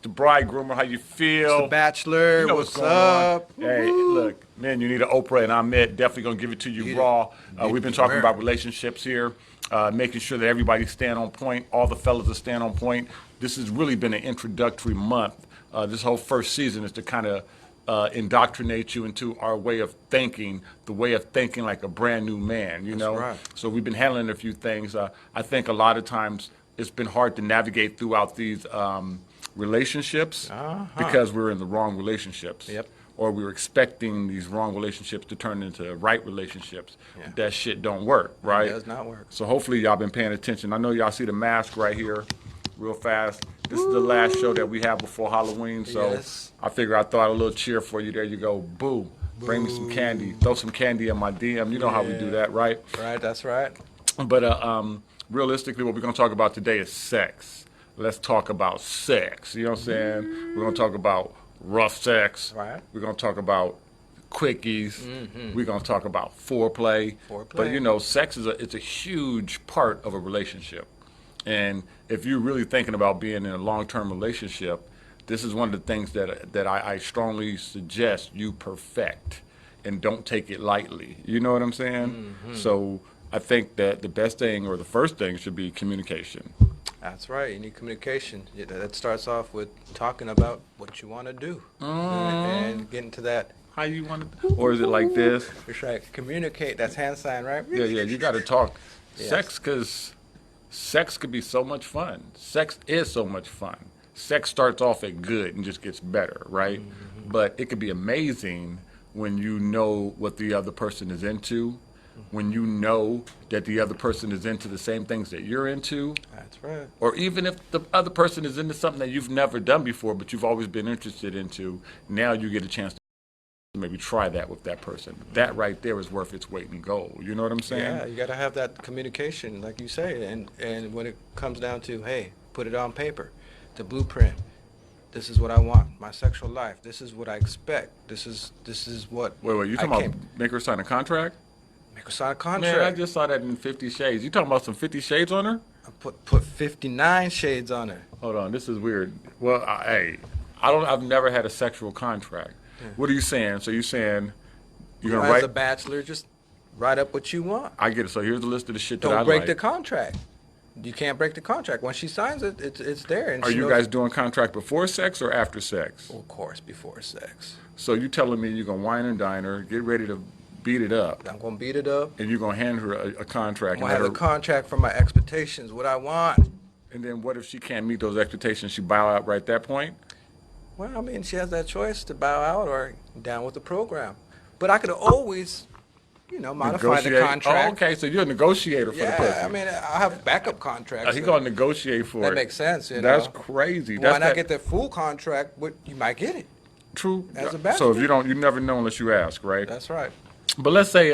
It's the bridegroomer. How you feel? It's the Bachelor. You know what's going up? on. Hey, look, man, you need an Oprah, and Ahmed definitely gonna give it to you raw. We've been talking about relationships here, making sure that everybody stand on point. All the fellas are stand on point. This has really been an introductory month. This whole first season is to kind of indoctrinate you into our way of thinking, the way of thinking like a brand new man, you know? right. So we've been handling a few things. I think a lot of times it's been hard to navigate throughout these relationships because we're in the wrong relationships. Yep. Or we're expecting these wrong relationships to turn into right relationships. Yeah. That shit don't work, right? It does not work. So hopefully y'all been paying attention. I know y'all see the mask right here real fast. This is the last show that we have before Halloween, so Yes. I figure I throw out a little cheer for you. There you go. Boo. Bring me some candy. Throw some candy in my DM. You know how we do that, right? Right, that's right. But realistically, what we're going to talk about today is sex. Let's talk about sex. You know what I'm saying? We're going to talk about rough sex. Right. We're going to talk about quickies. We're going to talk about foreplay. But, you know, sex is it's a huge part of a relationship. And if you're really thinking about being in a long-term relationship, this is one of the things that I strongly suggest you perfect and don't take it lightly. You know what I'm saying? So I think that the best thing or the first thing should be communication. That's right. You need communication. That starts off with talking about what you want to do and getting to that. How you want to, or is it like this? That's right. Communicate. That's hand sign, right? Yeah, you got to talk. Yes. Sex, because sex could be so much fun. Sex is so much fun. Sex starts off at good and just gets better, right? But it could be amazing when you know what the other person is into, when you know that the other person is into the same things that you're into, That's right. or even if the other person is into something that you've never done before but you've always been interested into, now you get a chance to maybe try that with that person. That right there is worth its weight in gold. You know what I'm saying? Yeah, you got to have that communication, like you say, and when it comes down to, hey, put it on paper, the blueprint. This is what I want, my sexual life. This is what I expect. This is what. Wait, you talking about make her sign a contract? Make her sign a contract. Man, I just saw that in 50 Shades. You talking about some 50 Shades on her? I put 59 shades on her. Hold on, this is weird. Well, I've never had a sexual contract. What are you saying? So you're saying you're gonna As a write? bachelor, just write up what you want. I get it. So here's the list of the shit that I Don't break like. the contract. You can't break the contract. Once she signs it, it's there. And Are she you knows- guys doing contract before sex or after sex? Of course, before sex. So you telling me you're gonna wine and dine her, get ready to beat it up, I'm gonna beat it up. and you're gonna hand her a contract, I'm and, gonna have let a her, contract for my expectations, what I want. and then what if she can't meet those expectations? She bow out right at that point. Well, I mean, she has that choice to bow out or down with the program. But I could always, modify the Negotiate. contract. Oh, okay. So you're a negotiater for the pussy. Yeah, I mean, I have backup contracts. He's gonna negotiate for That it. makes sense, you That's know. crazy. Why That's not that- get the full contract? But you might get it. True. as a So bachelor? if you don't, you never know unless you ask, right? That's right. But let's say